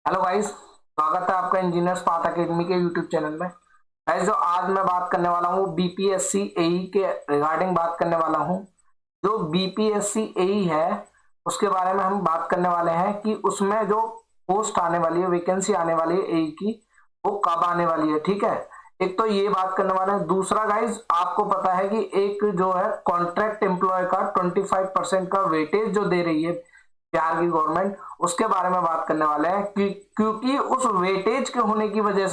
Hello guys, स्वागत है आपका इंजीनियर्स पाथ एकेडमी के यूट्यूब चैनल में। गाइस, जो आज मैं बात करने वाला हूँ बीपीएससी एई के रिगार्डिंग बात करने वाला हूँ। जो बीपीएससी एई है उसके बारे में हम बात करने वाले हैं कि उसमें जो पोस्ट आने वाली है, वैकेंसी आने वाली है एई की, वो कब आने वाली है। ठीक है, एक तो ये बात करने वाले हैं। दूसरा गाइस, आपको पता है कि एक जो है कॉन्ट्रैक्ट एम्प्लॉय का 25% का वेटेज जो दे रही है बिहार की गवर्नमेंट, उसके बारे में बात करने वाले हैं कि क्योंकि उस वेटेज के होने की वजह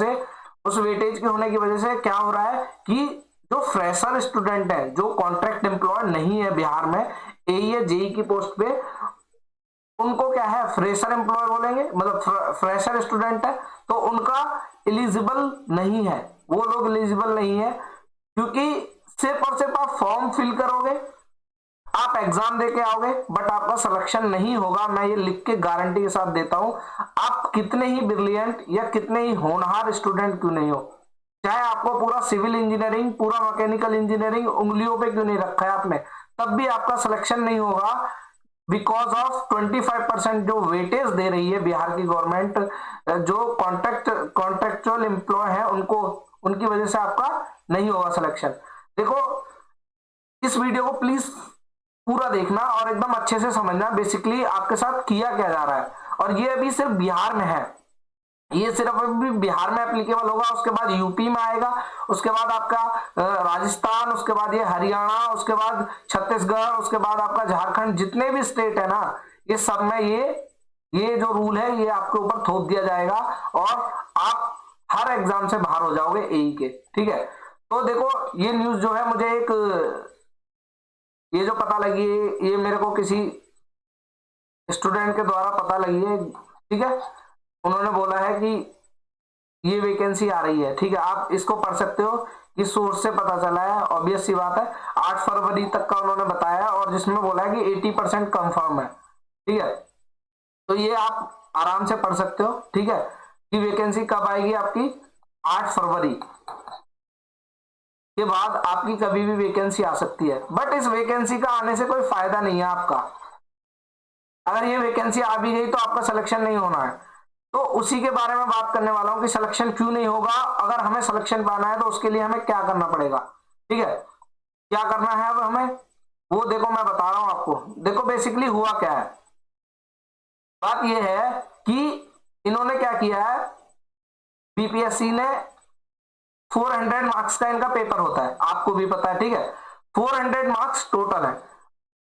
से क्या हो रहा है कि जो फ्रेशर स्टूडेंट है, जो कॉन्ट्रैक्ट एम्प्लॉय नहीं है बिहार में एई या जेई की पोस्ट पे, उनको क्या है फ्रेशर एम्प्लॉय बोलेंगे, मतलब फ्रेशर स्टूडेंट है, तो उनका एलिजिबल नहीं है। वो लोग एलिजिबल नहीं है क्योंकि सिर्फ और सिर्फ आप फॉर्म फिल करोगे, आप एग्जाम देके आओगे, बट आपका सिलेक्शन नहीं होगा। मैं ये लिख के गारंटी के साथ देता हूं, आप कितने ही ब्रिलियंट या कितने ही होनहार स्टूडेंट क्यों नहीं हो, चाहे आपको पूरा सिविल इंजीनियरिंग, पूरा मैकेनिकल इंजीनियरिंग उंगलियों पे क्यों नहीं रखा है आपने, तब भी आपका सिलेक्शन नहीं होगा। बिकॉज ऑफ 25% जो वेटेज दे रही है बिहार की गवर्नमेंट, जो कॉन्ट्रेक्चुअल एम्प्लॉय है उनको, उनकी वजह से आपका नहीं होगा सिलेक्शन। देखो, इस वीडियो को प्लीज पूरा देखना और एकदम अच्छे से समझना बेसिकली आपके साथ किया क्या जा रहा है। और ये अभी सिर्फ बिहार में है, ये सिर्फ अभी बिहार में एप्लीकेबल होगा, उसके बाद यूपी में आएगा, उसके बाद आपका राजस्थान, उसके बाद ये हरियाणा, उसके बाद छत्तीसगढ़, उसके बाद आपका झारखंड, जितने भी स्टेट है ना, ये सब में ये जो रूल है ये आपके ऊपर थोप दिया जाएगा और आप हर एग्जाम से बाहर हो जाओगे एई के। ठीक है, तो देखो, ये न्यूज जो है मुझे एक, ये जो पता लगी है ये मेरे को किसी स्टूडेंट के द्वारा पता लगी है। ठीक है, उन्होंने बोला है कि ये वैकेंसी आ रही है। ठीक है, आप इसको पढ़ सकते हो, किस सोर्स से पता चला है, ऑब्वियस सी बात है 8 फरवरी तक का उन्होंने बताया, और जिसमें बोला है कि 80% कंफर्म है। ठीक है, तो ये आप आराम से पढ़ सकते हो। ठीक है, कि वैकेंसी कब आएगी आपकी, 8 फरवरी के बाद आपकी कभी भी वैकेंसी आ सकती है। बट इस वैकेंसी का आने से कोई फायदा नहीं है आपका। अगर ये वैकेंसी आ भी गई तो आपका सिलेक्शन नहीं होना है। तो उसी के बारे में बात करने वाला हूं कि सिलेक्शन क्यों नहीं होगा, अगर हमें सिलेक्शन पाना है तो उसके लिए हमें क्या करना पड़ेगा। ठीक है, क्या करना है अब हमें, वो देखो मैं बता रहा हूं आपको। देखो बेसिकली हुआ क्या है, बात यह है कि इन्होंने क्या किया है, बीपीएससी ने 400 मार्क्स का इनका पेपर होता है, आपको भी पता है। ठीक है, 400 मार्क्स टोटल है।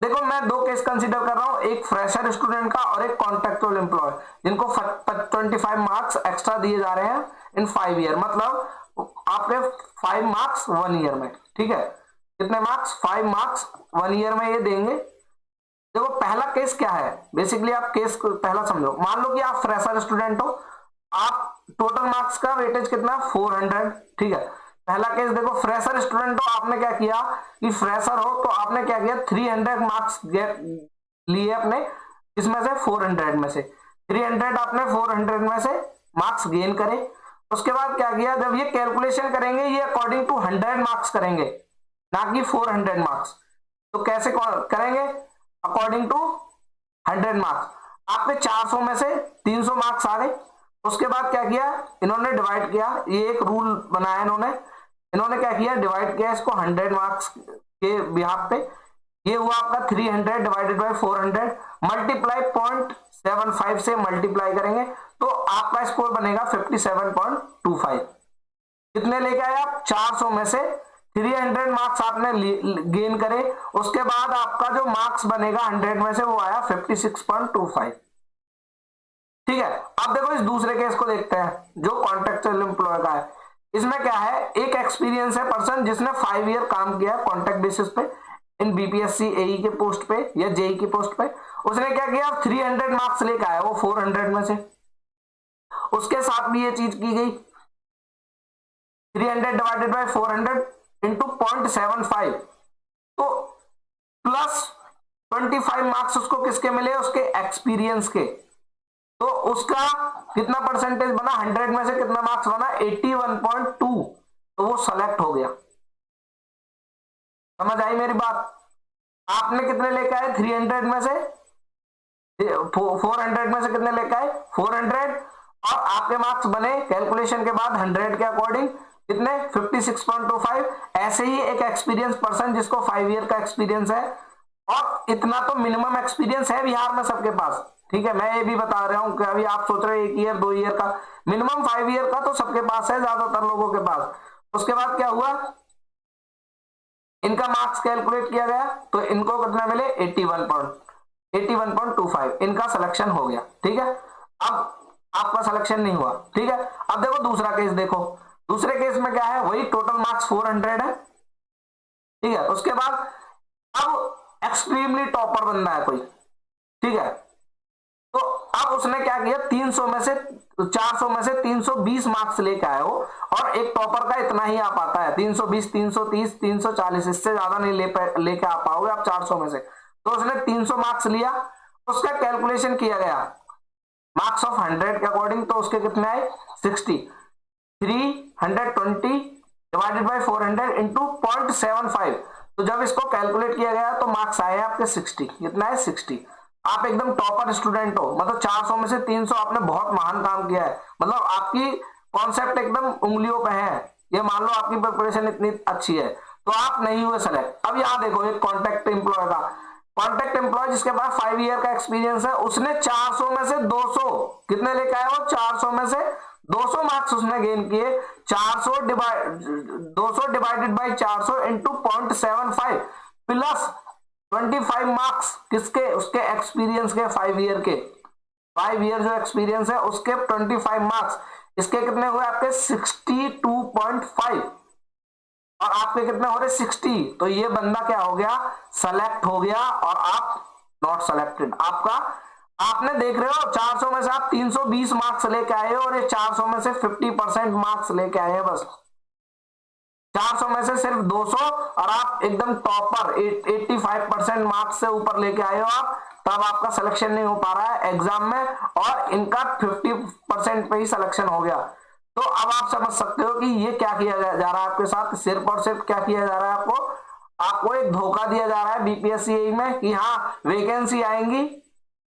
देखो, मैं दो केस कंसीडर कर रहा हूं, एक फ्रेशर स्टूडेंट का और एक कॉन्ट्रेक्चुअल एम्प्लॉय, जिनको 25 मार्क्स एक्स्ट्रा दिए जा रहे हैं इन 5 ईयर, मतलब आपके 5 मार्क्स 1 ईयर में। ठीक है, कितने मार्क्स, 5 मार्क्स 1 ईयर में ये देंगे। देखो, पहला केस क्या है, बेसिकली आप केस को पहला समझो। मान लो कि आप फ्रेशर स्टूडेंट हो, आप टोटल मार्क्स का वेटेज कितना, 400। ठीक है, पहला केस देखो, फ्रेशर स्टूडेंट हो, आपने क्या किया कि फ्रेशर हो तो आपने क्या किया, 300 मार्क्स लिए अपने, इसमें से 400 में से 300 आपने 400 में से मार्क्स गेन करे। उसके बाद क्या किया, जब ये कैलकुलेशन करेंगे ये अकॉर्डिंग टू 100 मार्क्स करेंगे, ना कि 400 मार्क्स। तो कैसे करेंगे, अकॉर्डिंग टू 100 मार्क्स। आपके 400 में से 300 मार्क्स आ गए। उसके बाद क्या किया, इन्होंने डिवाइड किया, ये एक रूल बनाया इन्होंने, इन्होंने क्या किया, डिवाइड किया इसको 100 मार्क्स के बिहाफ पे। ये हुआ आपका 300 डिवाइडेड बाई 400, मल्टीप्लाई 0.75 से मल्टीप्लाई करेंगे तो आपका स्कोर बनेगा 57.25। कितने लेके आए आप, 400 में से 300 मार्क्स आपने गेन करे, उसके बाद आपका जो मार्क्स बनेगा 100 में से वो आया 56.25। ठीक है, अब देखो इस दूसरे केस को देखते हैं जो कॉन्ट्रेक्चुअल एम्प्लॉय का है। इसमें क्या है, एक एक्सपीरियंस है पर्सन जिसने 5 ईयर काम किया कॉन्ट्रैक्ट बेसिस पे इन बीपीएससी एई के पोस्ट पे या जेई की पोस्ट पे। उसने क्या किया, 300 मार्क्स लेकर आया वो 400 में से। उसके साथ भी ये चीज की गई, 300 डिवाइडेड बाई 400 इंटू 0.75, तो प्लस 25 मार्क्स उसको किसके मिले, उसके एक्सपीरियंस के। तो उसका कितना परसेंटेज बना, 100 में से कितना मार्क्स बना, 81.2, तो वो सेलेक्ट हो गया। समझ आई मेरी बात, आपने कितने लेके आए 300 में से, 400 में से कितने लेके आए 400, और आपके मार्क्स बने कैलकुलेशन के बाद 100 के अकॉर्डिंग कितने 56.25। ऐसे ही एक एक्सपीरियंस पर्सन जिसको 5 ईयर का एक्सपीरियंस है, और इतना तो मिनिमम एक्सपीरियंस है बिहार में सबके पास, ठीक है। मैं ये भी बता रहा हूं कि अभी आप सोच रहे हो 1 ईयर 2 ईयर का, मिनिमम 5 ईयर का तो सबके पास है, ज्यादातर लोगों के पास। उसके बाद क्या हुआ, इनका मार्क्स कैलकुलेट किया गया तो इनको कितना मिले 81.25, इनका सिलेक्शन हो गया, ठीक है। अब आपका सिलेक्शन नहीं हुआ, ठीक है। अब देखो दूसरा केस, देखो दूसरे केस में क्या है, वही टोटल मार्क्स 400 है, ठीक है। उसके बाद अब एक्सट्रीमली टॉपर बंदा है कोई, ठीक है। तो अब उसने क्या किया, 300 में से 400 में से 320 मार्क्स लेके आए हो, और एक टॉपर का इतना ही आ पाता है 320, 330, 340, इससे ज्यादा नहीं लेके आ पाओगे आप 400 में से। तो उसने 300 मार्क्स लिया, उसका कैलकुलेशन किया गया मार्क्स ऑफ 100 के अकॉर्डिंग, तो उसके कितने आए 60, 320 डिवाइडेड बाई 400 इंटू 0.75। तो जब इसको कैलकुलेट किया गया तो मार्क्स आए आपके 60, कितना है 60। आप एकदम टॉपर स्टूडेंट हो, मतलब 400 में से 300 आपने बहुत महान काम किया है, मतलब आपकी कॉन्सेप्ट एकदम उंगलियों पे है, ये मान लो आपकी प्रिपरेशन इतनी अच्छी है, तो आप नहीं हुए सेलेक्ट। अब यहां देखो एक कॉन्ट्रैक्ट एम्प्लॉय का, कॉन्ट्रैक्ट एम्प्लॉय जिसके पास 5 ईयर का एक्सपीरियंस है, उसने 400 में से 200 कितने लेके आया, वो 400 में से 200 मार्क्स उसने गेन किए। 200 divided by 400 into 0.75 plus 25 marks किसके, उसके एक्सपीरियंस के 5 ईयर के, 5 ईयर जो एक्सपीरियंस है उसके 25 मार्क्स, इसके कितने हुए आपके 62.5, और आपके कितने हो रहे 60। तो ये बंदा क्या हो गया, सेलेक्ट हो गया, और आप नॉट सेलेक्टेड। आपका आपने देख रहे हो 400 में से आप 320 मार्क्स लेके आए हो, और ये 400 में से 50% मार्क्स लेके आए हैं बस, 400 में से सिर्फ 200, और आप एकदम टॉपर 85% मार्क्स से ऊपर लेके आए हो आप, तब आपका सिलेक्शन नहीं हो पा रहा है एग्जाम में, और इनका 50% पे ही सिलेक्शन हो गया। तो अब आप समझ सकते हो कि ये क्या किया जा रहा है आपके साथ, सिर्फ और सिर्फ क्या किया जा रहा है, आपको एक धोखा दिया जा रहा है बीपीएससी में कि हाँ वैकेंसी आएंगी।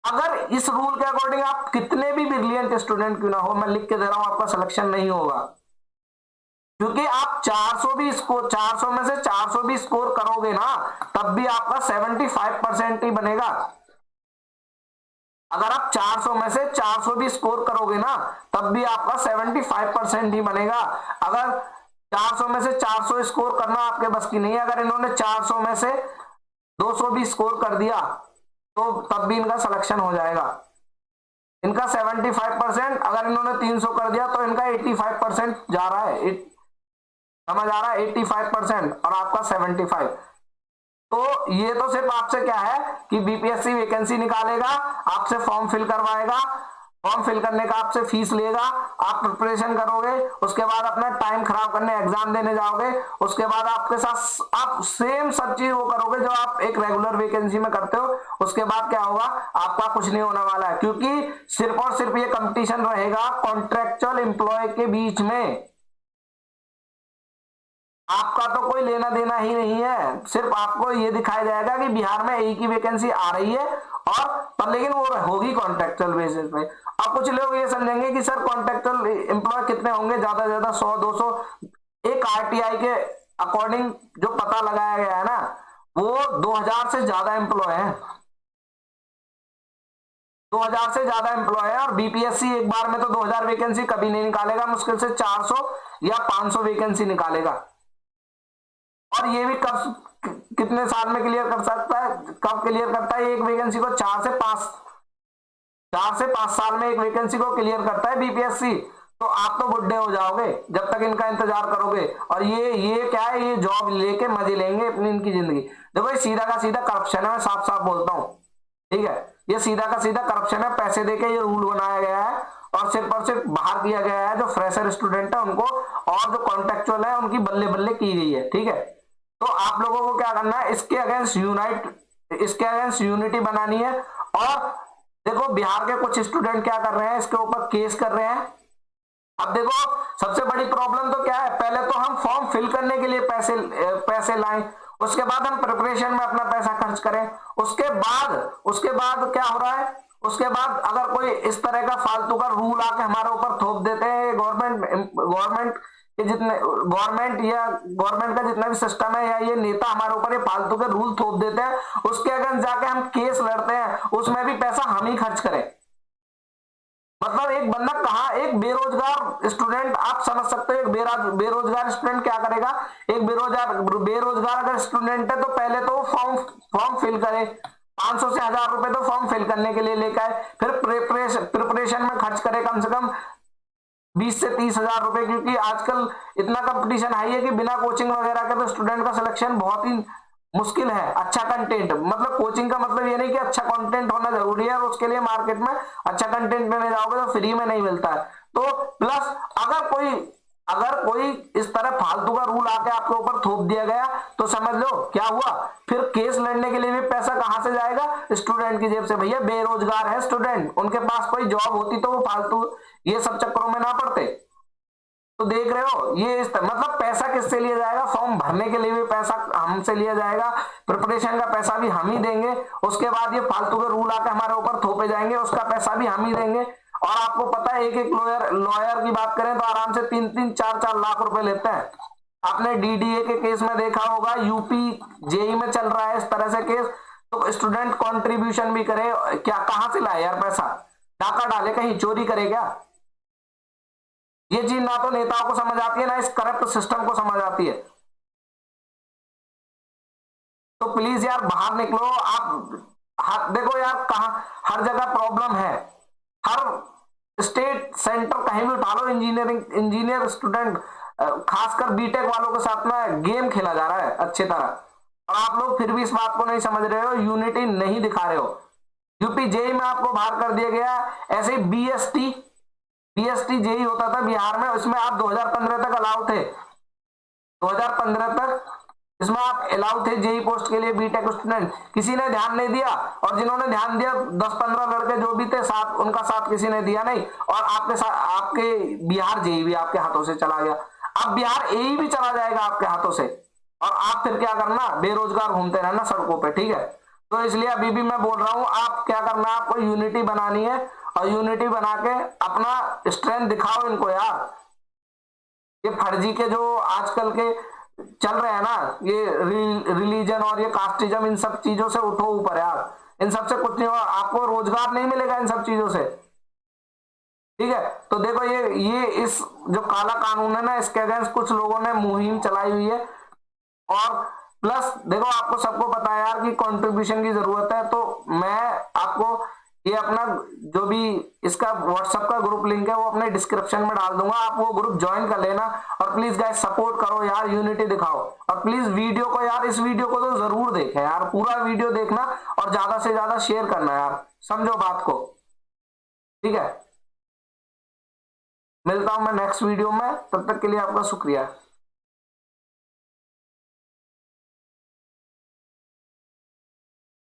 अगर इस रूल के अकॉर्डिंग आप कितने भी ब्रिलियंट स्टूडेंट क्यों ना हो, मैं लिख के दे रहा हूं आपका सिलेक्शन नहीं होगा, क्योंकि आप 400 भी स्कोर, 400 में से 400 भी स्कोर करोगे ना, तब भी आपका 75% ही बनेगा। अगर आप 400 में से 400 भी स्कोर करोगे ना, तब भी आपका 75% ही बनेगा। अगर 400 में से 400 स्कोर करना आपके बस की नहीं है, अगर इन्होंने 400 में से 200 भी स्कोर कर दिया तो तब भी इनका सिलेक्शन हो जाएगा। इनका 75%, अगर इन्होंने 300 कर दिया तो इनका 85% जा रहा है, समझ आ रहा है, 85% और आपका 75। तो ये तो सिर्फ आपसे क्या है कि बीपीएससी वैकेंसी निकालेगा, आपसे फॉर्म फिल करवाएगा, फॉर्म फिल करने का आपसे फीस लेगा, आप प्रिपरेशन करोगे, उसके बाद अपना टाइम खराब करने एग्जाम देने जाओगे, उसके बाद आपके साथ आप सेम सब चीज वो करोगे जो आप एक रेगुलर वैकेंसी में करते हो। उसके बाद क्या होगा, आपका कुछ नहीं होने वाला है, क्योंकि सिर्फ और सिर्फ ये कंपटीशन रहेगा कॉन्ट्रेक्चुअल एम्प्लॉय के बीच में, आपका तो कोई लेना देना ही नहीं है। सिर्फ आपको ये दिखाया जाएगा कि बिहार में एक ही वैकेंसी आ रही है, और पर लेकिन वो होगी कॉन्ट्रेक्चुअल बेसिस पे। अब कुछ लोग ये समझेंगे कि सर कॉन्ट्रेक्चुअल एम्प्लॉय कितने होंगे, ज्यादा से ज्यादा 100-200। एक आरटीआई के अकॉर्डिंग जो पता लगाया गया है ना, वो 2000 से ज्यादा एम्प्लॉय है, 2000 से ज्यादा एम्प्लॉय है। और बीपीएससी एक बार में तो 2000 वैकेंसी कभी नहीं निकालेगा, मुश्किल से 400 या 500 वैकेंसी निकालेगा। और ये भी कब कितने साल में क्लियर कर सकता है, कब क्लियर करता है एक वैकेंसी को, 4 से 5 साल में एक वैकेंसी को क्लियर करता है बीपीएससी। तो आप तो बुढ़े हो जाओगे जब तक इनका इंतजार करोगे, और ये क्या है, ये जॉब लेके मजे लेंगे अपनी इनकी जिंदगी। देखो ये सीधा का सीधा करप्शन है, मैं साफ साफ बोलता हूं, ठीक है। ये सीधा का सीधा करप्शन है, पैसे देके ये रूल बनाया गया है, और सिर्फ बाहर किया गया है जो फ्रेशर स्टूडेंट है उनको, और जो कॉन्ट्रेक्चुअल है उनकी बल्ले बल्ले की गई है, ठीक है। तो आप लोगों को क्या करना है, इसके अगेंस्ट यूनिटी बनानी है। और देखो बिहार के कुछ स्टूडेंट क्या कर रहे हैं, इसके ऊपर केस कर रहे हैं। अब देखो सबसे बड़ी प्रॉब्लम तो क्या है, पहले तो हम फॉर्म फिल करने के लिए पैसे लाएं, उसके बाद हम प्रिपरेशन में अपना पैसा खर्च करें, उसके बाद क्या हो रहा है, उसके बाद अगर कोई इस तरह का फालतू का रूल आके हमारे ऊपर थोप देते हैं, गवर्नमेंट के जितने गवर्नमेंट का जितना भी सिस्टम है या ये नेता हमारे ऊपर ये फालतू के रूल थोप देते हैं, उसके अगेंस्ट जाके हम केस लड़ते हैं, उसमें भी पैसा हम ही खर्च करें। मतलब एक बंदा कहाँ, एक बेरोजगार स्टूडेंट, आप समझ सकते हो एक बेरोजगार स्टूडेंट क्या करेगा। एक बेरोजगार अगर स्टूडेंट है तो पहले तो फॉर्म फिल करे, 500 से 1000 रुपए तो फॉर्म फिल करने के लिए लेकर आए, फिर प्रिपरेशन में खर्च करे कम से कम 20 से 30 हजार रुपए, क्योंकि आजकल इतना कंपटीशन हाई है कि बिना कोचिंग वगैरह के तो स्टूडेंट का सिलेक्शन बहुत ही मुश्किल है। अच्छा कंटेंट, मतलब कोचिंग का मतलब ये नहीं कि अच्छा कंटेंट होना जरूरी है, और उसके लिए मार्केट में अच्छा कंटेंट लेने जाओगे तो फ्री में नहीं मिलता है। तो प्लस अगर कोई इस तरह फालतू का रूल आके आपके ऊपर थोप दिया गया तो समझ लो क्या हुआ, फिर केस लड़ने के लिए भी पैसा कहां से जाएगा, स्टूडेंट की जेब से। भैया बेरोजगार है स्टूडेंट, उनके पास कोई जॉब होती तो वो फालतू ये सब चक्करों में ना पड़ते। तो देख रहे हो ये मतलब पैसा किससे लिया जाएगा, फॉर्म भरने के लिए भी पैसा हमसे लिया जाएगा, प्रिपरेशन का पैसा भी हम ही देंगे, उसके बाद ये फालतू के रूल आके हमारे ऊपर थोपे जाएंगे, उसका पैसा भी हम ही देंगे। और आपको पता है एक लॉयर की बात करें तो आराम से 3-3, 4-4 लाख रुपए लेते हैं। आपने डीडीए के केस में देखा होगा, यूपी जेई में चल रहा है इस तरह से केस, तो स्टूडेंट कंट्रीब्यूशन भी करे, क्या कहां से लाए यार पैसा, डाका डाले कहीं चोरी करे क्या। ये चीज ना तो नेताओं को समझ आती है ना इस करप्ट सिस्टम को समझ आती है। तो प्लीज यार बाहर निकलो आप, देखो यार कहा हर जगह प्रॉब्लम है, हर स्टेट सेंटर कहीं भी उठा लो, इंजीनियर स्टूडेंट खासकर बीटेक वालों के साथ में गेम खेला जा रहा है अच्छी तरह, और आप लोग फिर भी इस बात को नहीं समझ रहे हो, यूनिटी नहीं दिखा रहे हो। यूपी जेई में आपको बाहर कर दिया गया, ऐसे बीएसटी जेई होता था बिहार में, उसमें आप 2015 तक अलाउ थे, 2015 तक इसमें आप अलाउ थे जेई पोस्ट के लिए बीटेक स्टूडेंट, किसी ने ध्यान नहीं दिया, और जिन्होंने ध्यान दिया 10-15 लड़के जो भी थे साथ, उनका साथ किसी ने दिया नहीं, और आपके साथ आपके बिहार जेई भी आपके हाथों से चला गया। अब बिहार एई भी चला जाएगा आपके हाथों से, और आप फिर क्या करना, बेरोजगार घूमते रहना सड़कों पे, ठीक है। तो इसलिए अभी भी मैं बोल रहा हूं, आप क्या करना, आपको यूनिटी बनानी है, और यूनिटी बना के अपना स्ट्रेंथ दिखाओ इनको यार। ये फर्जी के जो आजकल के चल रहे हैं ना, ये रिलीजन और ये कास्टिज्म, इन सब चीजों से उठो ऊपर यार, इन सब से कुछ नहीं होगा, आपको रोजगार नहीं मिलेगा इन सब चीजों से, ठीक है। तो देखो ये इस जो काला कानून है ना, इसके अगेंस्ट कुछ लोगों ने मुहिम चलाई हुई है, और प्लस देखो आपको सबको पता है यार कि कंट्रीब्यूशन की जरूरत है, तो मैं आपको ये अपना जो भी इसका व्हाट्सएप का ग्रुप लिंक है वो अपने डिस्क्रिप्शन में डाल दूंगा, आप वो ग्रुप ज्वाइन कर लेना, और प्लीज गाइस सपोर्ट करो यार, यूनिटी दिखाओ, और प्लीज वीडियो को यार, इस वीडियो को तो जरूर देखें यार, पूरा वीडियो देखना और ज्यादा से ज्यादा शेयर करना यार, समझो बात को, ठीक है। मिलता हूं मैं नेक्स्ट वीडियो में, तब तक के लिए आपका शुक्रिया।